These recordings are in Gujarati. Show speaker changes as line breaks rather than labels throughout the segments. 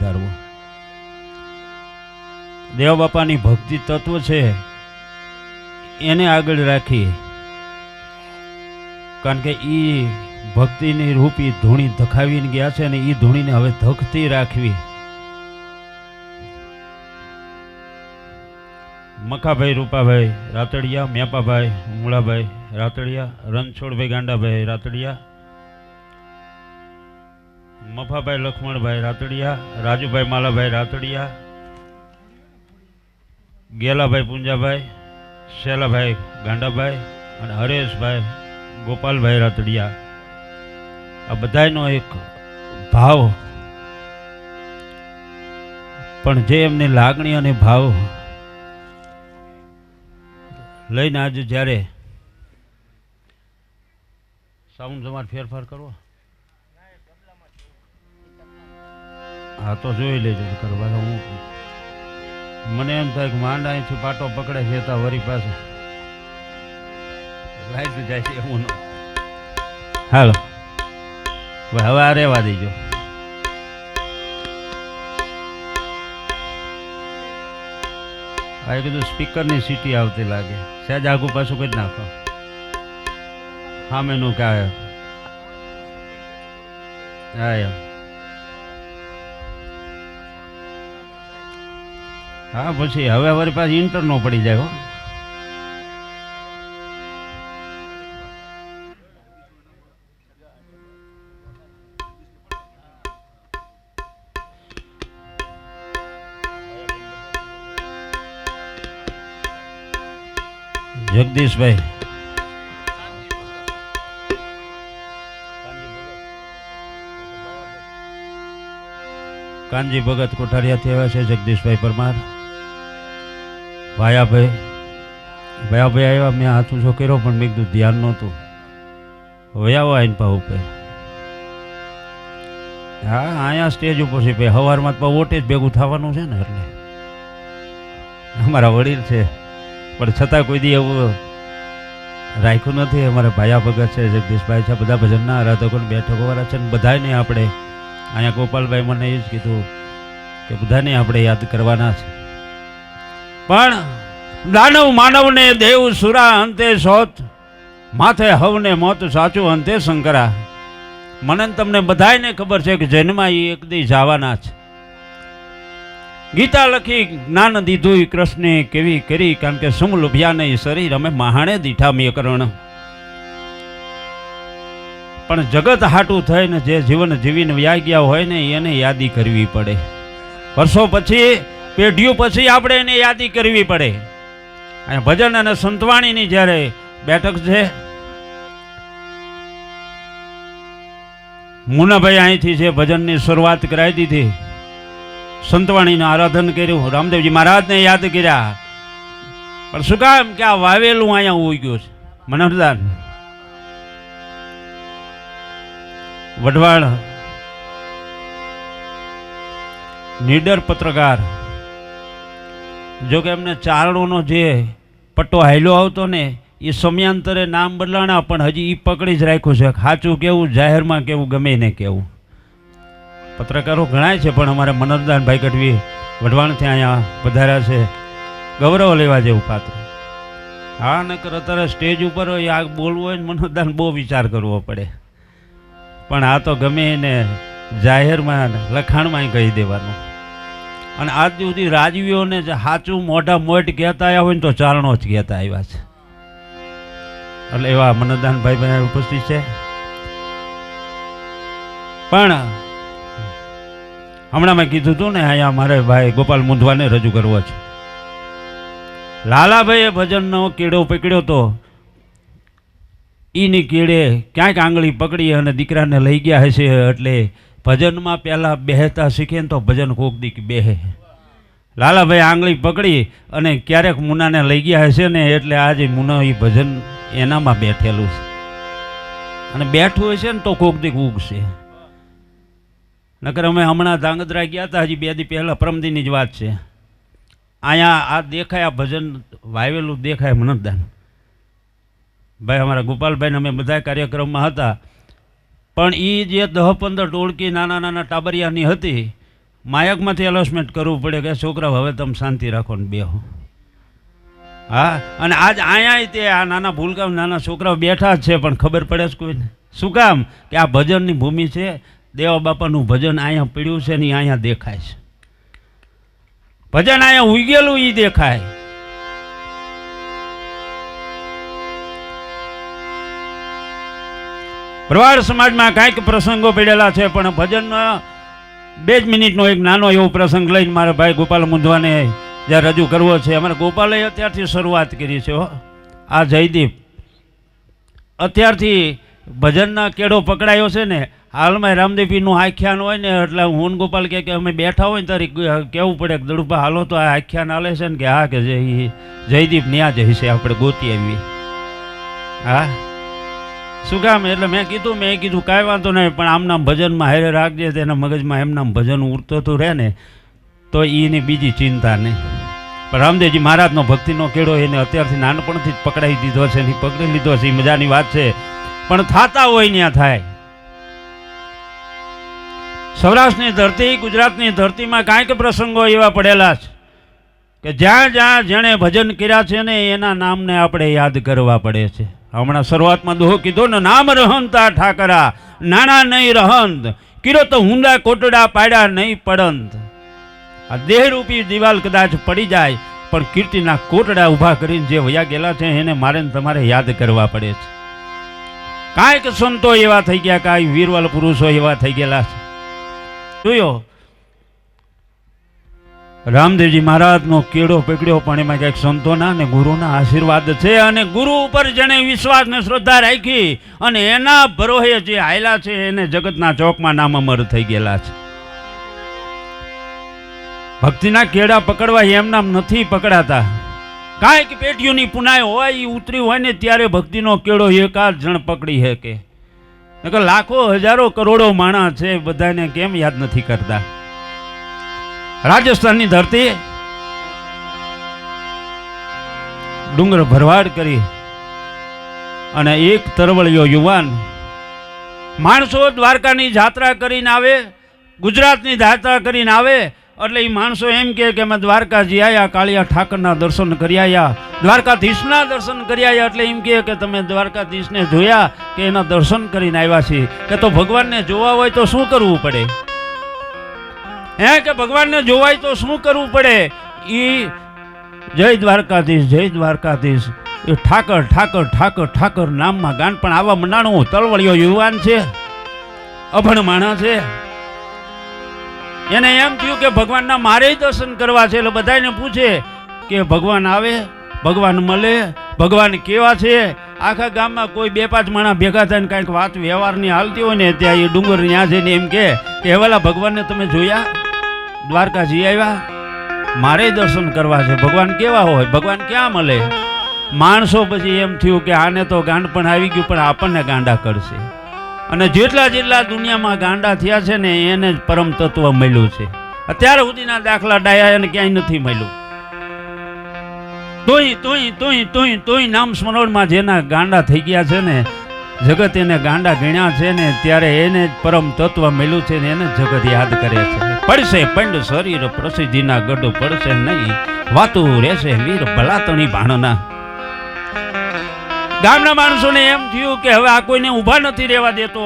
વધારવો. દેવ બાપાની ભક્તિ તત્વ છે એને આગળ રાખી, કારણ કે એ ભક્તિની રૂપી ધૂણી ધખાવીને ગયા છે અને એ ધૂણીને હવે ધખતી રાખવી. મખાભાઈ રૂપાભાઈ રાતડિયા, મેપાભાઈ મૂળાભાઈ રાતડિયા, રણછોડભાઈ ગાંડાભાઈ રાતડિયા, મફાભાઈ લક્ષ્મણભાઈ રાતડિયા, રાજુભાઈ માલાભાઈ રાતડિયા, ગેલાભાઈ પુંજાભાઈ, શેલાભાઈ ગાંડાભાઈ અને હરેશભાઈ ગોપાલભાઈ રાતડિયા. આ બધાનો એક ભાવ, પણ જે એમની લાગણી અને ભાવ લઈને આજે જ્યારે સાઉન્ડ તમારે ફેરફાર કરવો, હા તો જોઈ લેજો કરવા. હું મને એમ થાય કે માંડ અહીંથી પાટો પકડે છે તો વરી પાસે લાઈટ જાય છે એવું. હાલો હવે આ રહેવા દેજો. આ કીધું સ્પીકરની સીટી આવતી લાગે, સહેજ આગુ પાછું કરી નાખો. હા મેનું કાય હા એમ હા પછી હવે વળી પાછી ઇન્ટર નો પડી જાય. હો જગદીશભાઈ કાનજી ભગત કોઠારિયાથી આવ્યા છે. જગદીશભાઈ પરમાર, ભાયાભાઈ આવ્યા. મેં હાથ ઊંચો કર્યો પણ મેં કીધું ધ્યાન નહોતું. વયાવો આઈને પા ઉપર. હા અહીંયા સ્ટેજ ઉપર છે ભાઈ, સવારમાં તો ઓટે જ ભેગું થવાનું છે ને, એટલે અમારા વડીલ છે પણ છતાં કોઈ દી એવું રાખ્યું નથી. અમારા ભાયા ભગત છે, જગદીશભાઈ છે, બધા ભજનના આરાધકોને બેઠકોવાળા છે. ને બધાને આપણે અહીંયા ગોપાલભાઈ મને એ જ કીધું કે બધાને આપણે યાદ કરવાના છે. પણ દાનવ માનવને દેવ સુરા અંતે સોત, માથે હવને મોત સાચું અંતે શંકરા. મને તમને બધાને ખબર છે કે જન્મા એ એક દી જવાના છે. ગીતા લખી જ્ઞાન દીધું કૃષ્ણે કેવી કરી, કારણ કે સુમલુભ્યા નહીં શરીર અમે મહાણે દીઠા મેકરણ. પણ જગત હાટું થઈને જે જીવન જીવીને વ્યા ગયા હોય ને એને યાદી કરવી પડે. વર્ષો પછી, પેઢીઓ પછી આપણે એને યાદી કરવી પડે. અહીંયા ભજન અને સંતવાણીની જ્યારે બેઠક છે, મુનાભાઈ અહીંથી છે ભજનની શરૂઆત કરાવી દીધી, સંતવાણીનું આરાધન કર્યું, રામદેવજી મહારાજને યાદ કર્યા. પણ શું કામ કે આ વાવેલું અહીંયા ઉઈ ગયું છે. મનોહરદાન વઢવાણ નીડર પત્રકાર, જો કે એમને ચારણોનો જે પટ્ટો હાલ્યો આવતો ને એ સમયાંતરે નામ બદલાણા, પણ હજી એ પકડી જ રાખ્યું છે. સાચું કેવું, જાહેરમાં કેવું, ગમે ને કેવું. પત્રકારો ઘણા છે પણ અમારે મનોહરદાનભાઈ ગઢવી વઢવાણથી અહીંયા વધાર્યા છે, ગૌરવ લેવા જેવું પાત્ર. હા નકર અત્યારે સ્ટેજ ઉપર આ બોલવું હોય ને મનોહરદાન બહુ વિચાર કરવો પડે, પણ આ તો ગમે એને જાહેરમાં લખાણમાં કહી દેવાનું. અને આજ સુધી રાજવીઓને સાચું મોઢા મોટ કહેતા આવ્યા હોય ને તો ચારણો જ કહેતા આવ્યા છે. એટલે એવા મનોહરદાનભાઈ ઉપસ્થિત છે. પણ હમણાં મેં કીધું હતું ને અહીંયા મારે ભાઈ ગોપાલ મુંધવાને રજૂ કરવો છે. લાલાભાઈએ ભજનનો કેળો પકડ્યો તો એની કેળે ક્યાંક આંગળી પકડી અને દીકરાને લઈ ગયા હશે. એટલે ભજનમાં પહેલાં બેહતા શીખે ને તો ભજન કોક દીક બેહે. લાલાભાઈ આંગળી પકડી અને ક્યારેક મુનાને લઈ ગયા હશે ને, એટલે આજે મુના એ ભજન એનામાં બેઠેલું છે. અને બેઠું હશે ને તો કોક દીક ઉગશે. નકર અમે હમણાં ધાંગધ્રા ગયા હતા, હજી 2 દી પહેલાં, પરમદીની જ વાત છે. અહીંયા આ દેખાય, આ ભજન વાવેલું દેખાય મનોહરદાન ભાઈ. અમારા ગોપાલભાઈને અમે બધા કાર્યક્રમમાં હતા, પણ એ જે 10-15 ટોળકી નાના નાના ટાબરિયાની હતી, માયકમાંથી એલોસમેન્ટ કરવું પડે કે છોકરાઓ હવે તમે શાંતિ રાખો ને બેહો. હા, અને આજ અહીંયા તે આ નાના ભૂલકામ નાના છોકરાઓ બેઠા જ છે, પણ ખબર પડે છે કોઈને? શું કામ? કે આ ભજનની ભૂમિ છે. દેવા બાપાનું ભજન અહીંયા પીડ્યું છે ને અહીંયા દેખાય છે. ભજન અહીંયા ઉગેલું એ દેખાય. ભરવાડ સમાજમાં કાંઈક પ્રસંગો પડેલા છે, પણ ભજન 2 મિનિટનો એક નાનો એવો પ્રસંગ લઈને મારા ભાઈ ગોપાલ મુંધવાને જ્યાં રજૂ કરવો છે. અમારા ગોપાલે અત્યારથી શરૂઆત કરી છે. આ જયદીપ અત્યારથી ભજનના કેડો પકડાયો છે ને. હાલમાં રામદેવીનું આખ્યાન હોય ને એટલે હું ગોપાલ કે અમે બેઠા હોય ને તારી કહેવું પડે કે દડુભા હાલો તો આ આખ્યાન હાલે છે ને, કે હા કે જયદીપ ન્યા જ હશે, આપણે ગોતી આવી. હા, શું કામ? એટલે મેં કીધું કાંઈ વાંધો નહીં, પણ આમના ભજનમાં હારે રાખજે, તેના મગજમાં એમના ભજન ઉડતું રહે ને તો એની બીજી ચિંતા નહીં. પણ રામદેવજી મહારાજનો ભક્તિનો કેળો એને અત્યારથી નાનપણથી જ પકડાઈ દીધો છે, એની પકડી લીધો છે. એ મજાની વાત છે, પણ થાતા હોય ત્યાં થાય. સૌરાષ્ટ્રની ધરતી, ગુજરાતની ધરતીમાં કાંઈક પ્રસંગો એવા પડેલા છે કે જ્યાં જ્યાં જેણે ભજન કર્યા છે ને એના નામને આપણે યાદ કરવા પડે છે. હમણાં શરૂઆતમાં દોહો કીધો ને, નામ રહંતા ઠાકરા નાના નહીં રહંત, કીરો તો હુંડા કોટડા પાડ્યા નહીં પડંત. આ દેહરૂપી દિવાલ કદાચ પડી જાય, પણ કીર્તિના કોટડા ઊભા કરીને જે વયા ગયેલા છે એને મારે તમારે યાદ કરવા પડે છે. કાંઈક સંતો એવા થઈ ગયા, કાંઈ વીરવાલ પુરુષો એવા થઈ ગયેલા છે. જોયો રામદેવજી મહારાજનો કેળો પકડ્યો, પણ એમાં ક્યાંક સંતોના અને ગુરુના આશીર્વાદ છે. અને ગુરુ ઉપર જેને વિશ્વાસ ને શ્રદ્ધા રાખી અને એના ભરોહે જે હાયલા છે એને જગતના ચોકમાં નામ અમર થઈ ગયેલા છે. ભક્તિના કેળા પકડવા એમ નામ નથી પકડાતા. કાંઈક પેટીઓની પુનાય હોય એ ઉતરી હોય ને ત્યારે ભક્તિનો કેળો એકાદ જણ પકડી શકે. લાખો હજારો કરોડો માણસ છે, બધાને કેમ યાદ નથી કરતા? રાજસ્થાનની ધરતી ડુંગર ભરવાડ કરી અને એક તરવળિયો યુવાન માણસો દ્વારકાની જાત્રા કરીને આવે, ગુજરાતની જાત્રા કરીને આવે એટલે એ માણસો એમ કે અમે દ્વારકાજી આવ્યા, કાળિયા ઠાકરના દર્શન કરી આવ્યા, દ્વારકાધીશના દર્શન કરી આવ્યા. એટલે એમ કે તમે દ્વારકાધીશને જોયા કે એના દર્શન કરીને આવ્યા છીએ? કે તો ભગવાનને જોવા હોય તો શું કરવું પડે? કે ભગવાનને જોવાય તો શું કરવું પડે? એ જય દ્વારકાધીશ, જય દ્વારકાધીશ, એ ઠાકર ઠાકર ઠાકર ઠાકર નામમાં ગાન પણ આવા મંડાણું તલવળિયો યુવાન છે, અભણ માણસ છે. એને એમ થયું કે ભગવાનના મારે દર્શન કરવા છે. એટલે બધાને પૂછે કે ભગવાન આવે, ભગવાન મળે, ભગવાન કેવા છે? આખા ગામમાં કોઈ 2-5 માણસ ભેગા થઈને કાંઈક વાત વ્યવહારની હાલતી હોય ને ત્યાં એ ડુંગર ત્યાં જઈને એમ કે એવાલા ભગવાનને તમે જોયા? દ્વારકાજી આવ્યા, મારે દર્શન કરવા છે. ભગવાન કેવા હોય? ભગવાન ક્યાં મળે? માણસો પછી એમ થયું કે આને તો ગાંડ પણ આવી ગયું, પણ આપણને ગાંડા કરશે. અને જેટલા દુનિયામાં ગાંડા થયા છે ને એને જ પરમ તત્વ મળ્યું છે. અત્યાર સુધીના દાખલા ડાયા એને ક્યાંય નથી મળ્યું. તોય નામ સ્મરણમાં જેના ગાંડા થઈ ગયા છે ને, જગત એને ગાંડા ગણ્યા છે ને, ત્યારે એને જ પરમ તત્વ મળ્યું છે ને એને જગત યાદ કરે છે. પડશે પંડ શરીર પ્રસિદ્ધિના ગઢ પડશે નહીં, વાતું રહેશે વીર ભલાતણી ભાણના. ગામના માણસોને એમ થયું કે હવે આ કોઈને ઊભા નથી રહેવા દેતો.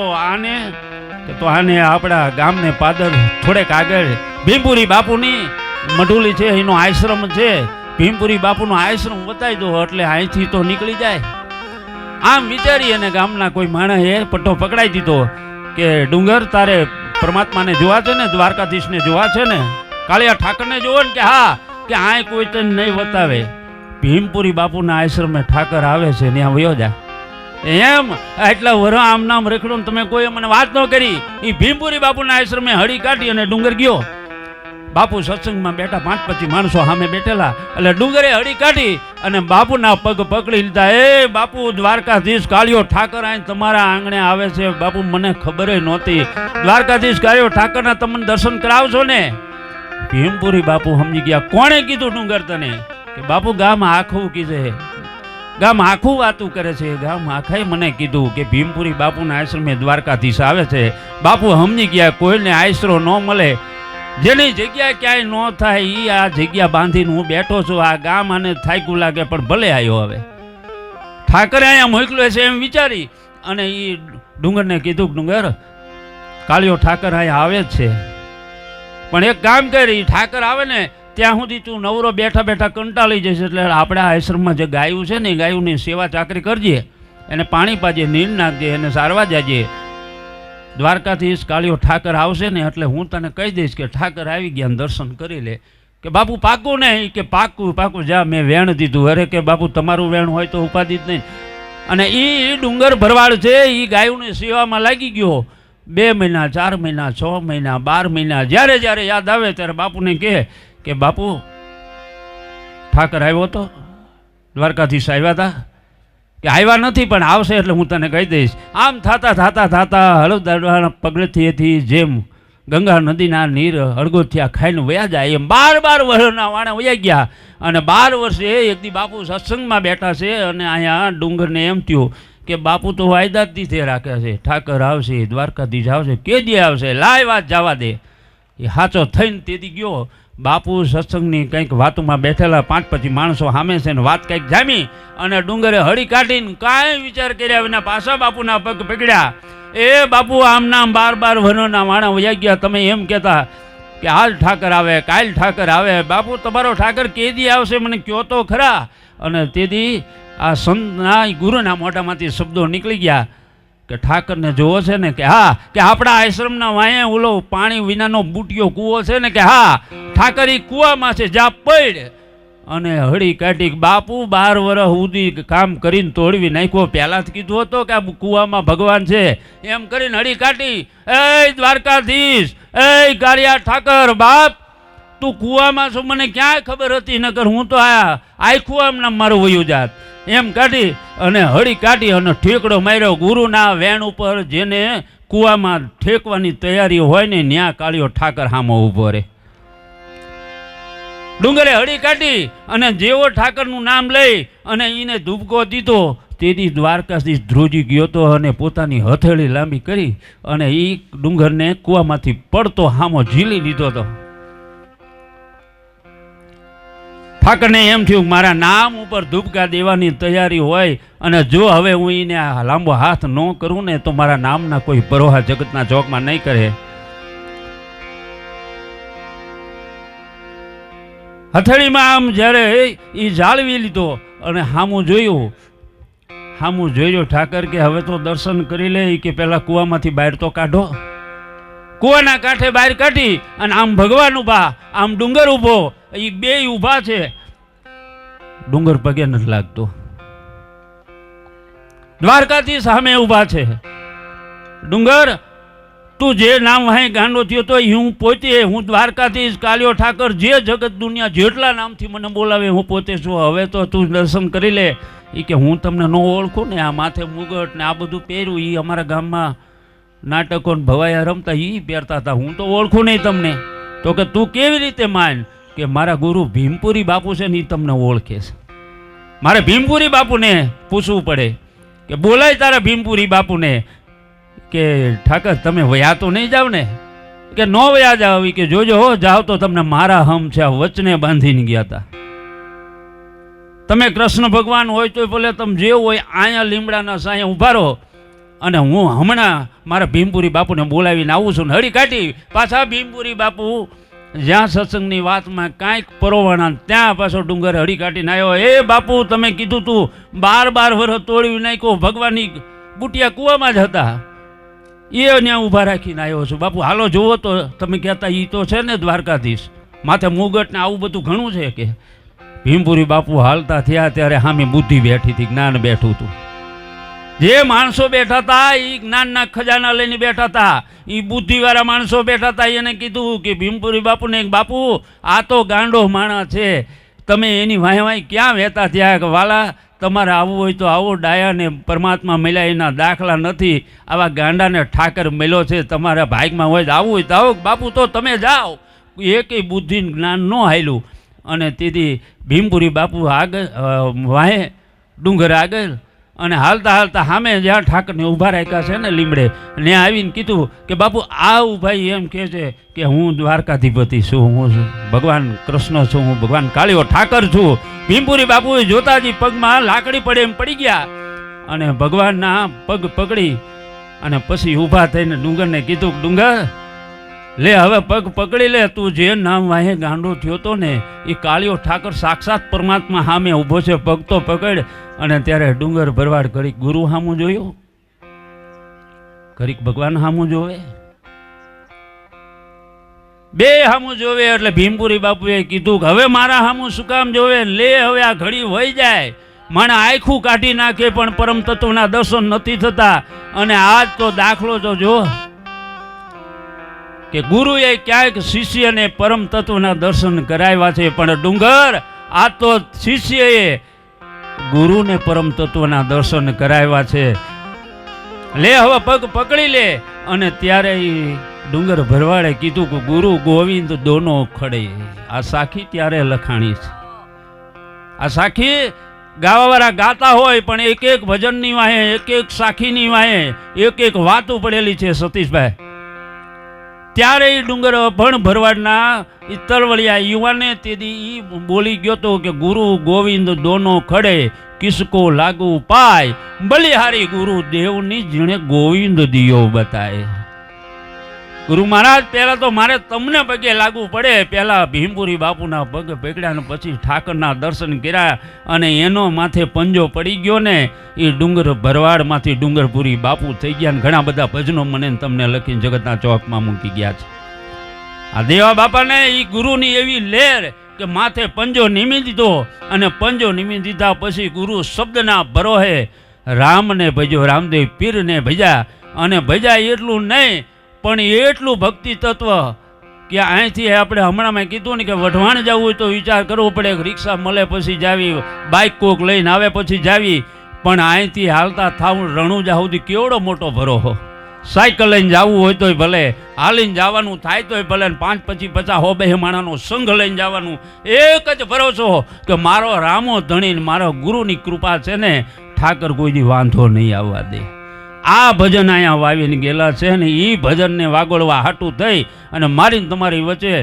આને આપણા ગામને પાદર થોડેક આગળ ભીમપુરી બાપુની મઢુલી છે, એનો આશ્રમ છે. ભીમપુરી બાપુનો આશ્રમ બતાવી દો એટલે અહીંથી તો નીકળી જાય. આમ વિચારી અને ગામના કોઈ માણસે પટ્ટો પકડાઈ દીધો કે ડુંગર તારે પરમાત્માને જોવા છે ને, દ્વારકાધીશને જોવા છે ને, કાળિયા ઠાકરને જોવો ને? કે હા. કે આ કોઈ તને નહીં બતાવે. ભીમપુરી બાપુના આશ્રમે ઠાકર આવે છે, ત્યાં વયો જા. એમ એટલા વર આમ નામ રખડું તમે કોઈ મને વાત ન કરી. એ ભીમપુરી બાપુના આશ્રમે હળી કાઢી અને ડુંગર ગયો. બાપુ સત્સંગમાં બેઠા, 5-25 માણસો સામે બેઠેલા. એટલે ડુંગરે હળી કાઢી અને બાપુના પગ પકડી લીધા. એ બાપુ, દ્વારકાધીશ કાળિયો ઠાકર અહીં તમારા આંગણે આવે છે. બાપુ, મને ખબર નહોતી. દ્વારકાધીશ કાળિયો ઠાકરના તમને દર્શન કરાવશો ને? ભીમપુરી બાપુ સમજી ગયા. કોણે કીધું ડુંગર તને? કે બાપુ, ગામ આખું કીધે, ગામ આખું વાતું કરે છે. ગામ આખાએ મને કીધું કે ભીમપુરી બાપુના આશ્રમે દ્વારકાધીશ આવે છે. બાપુ સમજી ગયા કોઈને આશરો ન મળે જેની જગ્યા ક્યાંય ન થાય એ આ જગ્યા બાંધીને હું બેઠો છું. આ ગામ આને થાક્યું લાગે પણ ભલે આવ્યો. હવે ઠાકરે અહીંયા મોકલ્યો છે એમ વિચારી અને એ ડુંગરને કીધું, ડુંગર કાળિયો ઠાકર અહીંયા આવે જ છે, પણ એક કામ કરી, ઠાકર આવે ને ત્યાં સુધી તું નવરો બેઠા બેઠા કંટાળી જઈશ, એટલે આપણે આ આશ્રમમાં જે ગાયું છે ને એ ગાયુંની સેવા ચાકરી કરજે, એને પાણી પાજે, નીર નાખજે, એને સારવા જાજે. દ્વારકાથી કાળિયો ઠાકર આવશે ને એટલે હું તને કહી દઈશ કે ઠાકર આવી ગયા, દર્શન કરી લે. કે બાપુ પાકું ને? કે પાકું પાકું, જા મેં વેણ દીધું. અરે કે બાપુ તમારું વેણ હોય તો ઉપાધિ જ નહીં. અને એ ડુંગર ભરવાડ છે, એ ગાયોની સેવામાં લાગી ગયો. 2 મહિના, 4 મહિના, 6 મહિના, 12 મહિના, જ્યારે જ્યારે યાદ આવે ત્યારે બાપુને કહે કે બાપુ ઠાકર આવ્યો હતો, દ્વારકાધીશ આવ્યા હતા? કે આવ્યા નથી પણ આવશે એટલે હું તને કહી દઈશ. આમ થતા થતા થતા હળવદના પગથિયેથી જેમ ગંગા નદીના નીર અળગોથિયા ખાઈને વયા જાય એમ 12 વર્ષના વાણા વયા ગયા. અને 12 વર્ષે એક દી બાપુ સત્સંગમાં બેઠા છે અને અહીંયા ડુંગરને એમ થયું કે બાપુ તો વાયદા જ દીધે રાખે છે, ઠાકર આવશે, દ્વારકાધીશ આવશે, કેદી આવશે, લાય વાત જવા દે. એ સાચો થઈને તેથી ગયો. બાપુ સત્સંગની કંઈક વાતોમાં બેઠેલા 5-5 માણસો સામે છે ને વાત કંઈક જામી અને ડુંગરે હળી કાઢીને કાંઈ વિચાર કર્યા વિના પાછા બાપુના પગ પકડ્યા. એ બાપુ આમના 12 વર્ષના વાણા વયા ગયા. તમે એમ કહેતા કે હાલ ઠાકર આવે, કાલ ઠાકર આવે. બાપુ તમારો ઠાકર કેદી આવશે મને કહો તો ખરા. અને તેથી આ સંતના ગુરુના મોઢામાંથી શબ્દો નીકળી ગયા કે ઠાકરને જોવો છે ને? કે હા. કે આપણા આશ્રમના વાંહે ઓલો પાણી વિનાનો બુટિયો કૂવો છે ને? કે હા. ઠાકર એ કૂવામાં છે, જા પડ. અને હળી કાઢી. બાપુ 12 વર્ષ સુધી કામ કરીને તોડવી નાખ્યો. પહેલાં જ કીધું હતું કે આ કૂવામાં ભગવાન છે એમ કરીને હળી કાઢી. એ દ્વારકાધીશ, એ કાળિયા ઠાકર, બાપ તું કૂવામાં છો મને ક્યાંય ખબર હતી, નકર હું તો આખું આમના મારું વયું જાત એમ કાઢી. અને હળી કાઢી અને ઠેકડો માર્યો ગુરુના વેણ ઉપર. જેને કૂવામાં ઠેકવાની તૈયારી હોય ને ન્યા કાળિયો ઠાકર સામો ઊભો રહે. ડુંગરે હળી કાઢી અને જેવો ઠાકરનું નામ લઈ અને એને ધૂપકો દીધો. તેથી દ્વારકાધીશ ધ્રુજી ગયો હતો અને પોતાની હથેળી લાંબી કરી અને એ ડુંગરને કૂવામાંથી પડતો હામો ઝીલી લીધો હતો. ઠાકરને એમ થયું મારા નામ ઉપર ધૂપકા દેવાની તૈયારી હોય અને જો હવે હું એને લાંબો હાથ ન કરું ને તો મારા નામના કોઈ પરોહા જગતના ચોકમાં નહીં કરે. હથેળીમાં આમ જ્યારે એ જાળવી લીધો અને સામું જોયું ઠાકર કે હવે તો દર્શન કરી લે. કે પેલા કૂવામાંથી બહાર તો કાઢો. કૂવાના કાંઠે બહાર કાઢી અને આમ ભગવાન ઊભા, આમ ડુંગર ઊભો. એ બે ઊભા છે. ડુંગર પગે નથી લાગતો. દ્વારકાથી સામે ઊભા છે. ડુંગર તું જે નામ વાહે ગાંડો થયો તો હું પોતે, હું દ્વારકાધીશ કાળિયો ઠાકર, જે જગત દુનિયા જેટલા નામથી મને બોલાવે હું પોતે છું. હવે તો તું દર્શન કરી લે. એ કે હું તમને ન ઓળખું ને? આ માથે મુગટ ને આ બધું પહેર્યું એ અમારા ગામમાં નાટકો ને ભવાયા રમતા એ પહેરતા હતા, હું તો ઓળખું નહીં તમને. તો કે તું કેવી રીતે માન? કે મારા ગુરુ ભીમપુરી બાપુ છે ને એ તમને ઓળખે છે. મારે ભીમપુરી બાપુને પૂછવું પડે કે બોલાય તારા ભીમપુરી બાપુને. કે ઠાકર તમે વયા તો નહીં જાવ ને? કે નો વયા જાવ. કે જોજો હો, જાવ તો તમને મારા હમ છે વચને બાંધીને ગયા હતા. તમે કૃષ્ણ ભગવાન હોય તો ભલે તમે જે હોય અહીંયા લીમડાના સાયા ઉભા રહો અને હું હમણાં મારા ભીમપુરી બાપુને બોલાવીને આવું છું. હળી કાઢી પાછા ભીમપુરી બાપુ જ્યાં સત્સંગની વાતમાં કાંઈક પરોવાના ત્યાં પાછો ડુંગર હળી કાઢીને આવ્યો. એ બાપુ તમે કીધું તું 12 વર્ષ તોડવી નાખ્યો, ભગવાનની બુટિયા કૂવામાં જ હતા. એ ત્યાં ઊભા રાખીને આવ્યો છું. બાપુ હાલો જુઓ તો તમે કહેતા એ તો છે ને દ્વારકાધીશ, માથે મુગટ ને આવું બધું ઘણું છે. કે ભીમપુરી બાપુ હાલતા થયા ત્યારે સામે બુદ્ધિ બેઠી હતી, જ્ઞાન બેઠું હતું. જે માણસો બેઠા હતા એ જ્ઞાનના ખજાના લઈને બેઠા હતા. એ બુદ્ધિવાળા માણસો બેઠા હતા. એને કીધું કે ભીમપુરી બાપુને, બાપુ આ તો ગાંડો માણસ છે, તમે એની વાંહે ક્યાં વહેતા થયા? કે વાલા તમારે આવવું હોય તો આવો, ડાયાને પરમાત્મા મળ્યા એના દાખલા નથી. આવા ગાંડાને ઠાકર મળ્યો છે, તમારા ભાગમાં હોય તો આવવું હોય તો આવો. બાપુ તો તમે જાઓ. એકેય બુદ્ધિ જ્ઞાન ન હાલ્યું. અને તેથી ભીમપુરી બાપુ આગળ વાહે ડુંગર આગળ અને હાલતા હાલતા સામે જ્યાં ઠાકરને ઊભા રાખ્યા છે ને લીમડે ને આવીને કીધું કે બાપુ આવ ભાઈ એમ કહે છે કે હું દ્વારકાધિપતિ છું, હું ભગવાન કૃષ્ણ છું, હું ભગવાન કાળિયો ઠાકર છું. ભીમપુરી બાપુએ જોતાજી પગમાં લાકડી પડે એમ પડી ગયા અને ભગવાનના પગ પકડી અને પછી ઊભા થઈને ડુંગરને કીધું કે ડુંગર લે હવે પગ પકડી લે, તું જે નામ વાહે ગાંડો થયો તો ને એ કાળિયો ઠાકર સાક્ષાત પરમાત્મા સામે ઊભો છે, પગ તો પકડ. અને ત્યારે ડુંગર ભરવાડ ઘડીક ગુરુ સામું જોયું, ઘડીક ભગવાન સામું જોવે, બે સામું જોવે. એટલે ભીમપુરી બાપુએ કીધું કે હવે મારા સામું શું કામ જોવે, લે હવે આ ઘડી વહી જાય, મને આખું કાઢી નાખે પણ પરમ તત્વના દર્શન નથી થતા. અને આજ તો દાખલો તો જો કે ગુરુએ ક્યાંક શિષ્યને પરમ તત્વના દર્શન કરાવ્યા છે, પણ ડુંગર આ તો શિષ્યએ ગુરુને પરમ તત્વના દર્શન કરાવ્યા છે. લે હવે પગ પકડી લે. અને ત્યારે ડુંગર ભરવાડે કીધું કે ગુરુ ગોવિંદ દોનો ખડે. આ સાખી ત્યારે લખાણી છે. આ સાખી ગાવાવાળા ગાતા હોય પણ એક એક ભજનની વાહે, એક એક સાખીની વાહે એક એક વાતો પડેલી છે સતીશભાઈ. ત્યારે એ ડુંગર ભણ ભરવાડના તરવળિયા યુવાને તેથી બોલી ગયો તો કે ગુરુ ગોવિંદ દોનો ખડે, કિસકો લાગુ પાય, બલિહારી ગુરુ દેવની જીણે ગોવિંદ દિયો બતાય. ગુરુ મહારાજ પહેલા તો મારે તમને પગે લાગવું પડે. પહેલા ભીમપુરી બાપુના પગ પકડ્યા ને પછી ઠાકરના દર્શન કર્યા અને એનો માથે પંજો પડી ગયો ને એ ડુંગર ભરવાડમાંથી ડુંગરપુરી બાપુ થઈ ગયા ને ઘણા બધા ભજનો મને તમને લખીને જગતના ચોકમાં મૂકી ગયા છે. આ દેવા બાપાને એ ગુરુની એવી લહેર કે માથે પંજો નીમી દીધો અને પંજો નીમી દીધા પછી ગુરુ શબ્દના ભરોહે રામને ભજ્યો, રામદેવ પીરને ભજ્યા. અને ભજ્યા એટલું નહીં પણ એટલું ભક્તિ તત્વ કે અહીંથી આપણે હમણાં કીધું ને કે વઢવાણ જવું હોય તો વિચાર કરવો પડે, રિક્ષા મળે પછી જાવી, બાઇક કોક લઈને આવે પછી જાવી. પણ અહીંથી હાલતા થાવું રણુજા સુધી કેવડો મોટો ભરોહો. સાયકલ લઈને જવું હોય તોય ભલે, હાલીને જવાનું થાય તોય ભલે, 5 પછી 50 100 200 માણાનો સંઘ લઈને જવાનું. એક જ ભરોસો કે મારો રામો ધણીને મારો ગુરુની કૃપા છે ને ઠાકર કોઈથી વાંધો નહીં આવવા દે. આ ભજન અહીંયા વાવીને ગયેલા છે ને એ ભજનને વાગોળવા હાટું થઈ અને મારીને તમારી વચ્ચે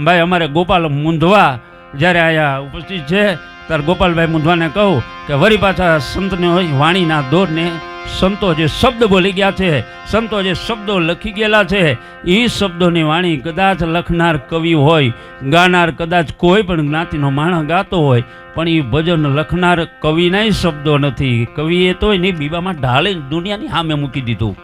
ભાઈ અમારે ગોપાલ મુંધવા જ્યારે અહીંયા ઉપસ્થિત છે ત્યારે ગોપાલભાઈ મુંધવાને કહું કે વળી પાછા સંતને વાણીના દોરને સંતો જે શબ્દ બોલી ગયા છે, સંતો જે શબ્દો લખી ગયેલા છે એ શબ્દોની વાણી કદાચ લખનાર કવિ હોય, ગાનાર કદાચ કોઈ પણ જ્ઞાતિનો માણસ ગાતો હોય, પણ એ ભજન લખનાર કવિના શબ્દો નથી. કવિએ તો એની બીબામાં ઢાળીને દુનિયાની સામે મૂકી દીધું.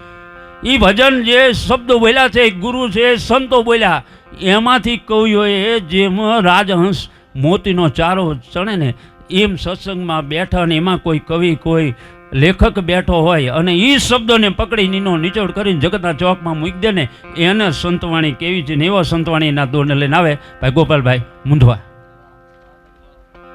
એ ભજન જે શબ્દો બોલ્યા છે, ગુરુ છે, સંતો બોલ્યા, એમાંથી કવિઓએ જેમ રાજહંસ મોતીનો ચારો ચણે ને એમ સત્સંગમાં બેઠા ને એમાં કોઈ કવિ કોઈ લેખક બેઠો હોય અને એ શબ્દોને પકડી નીનો નીચોડ કરીને જગતના ચોકમાં મૂકી દે ને એને સંતવાણી કેવી છે ને એવો સંતવાણીના દોરને લઈને આવે ભાઈ ગોપાલભાઈ મુંધવા.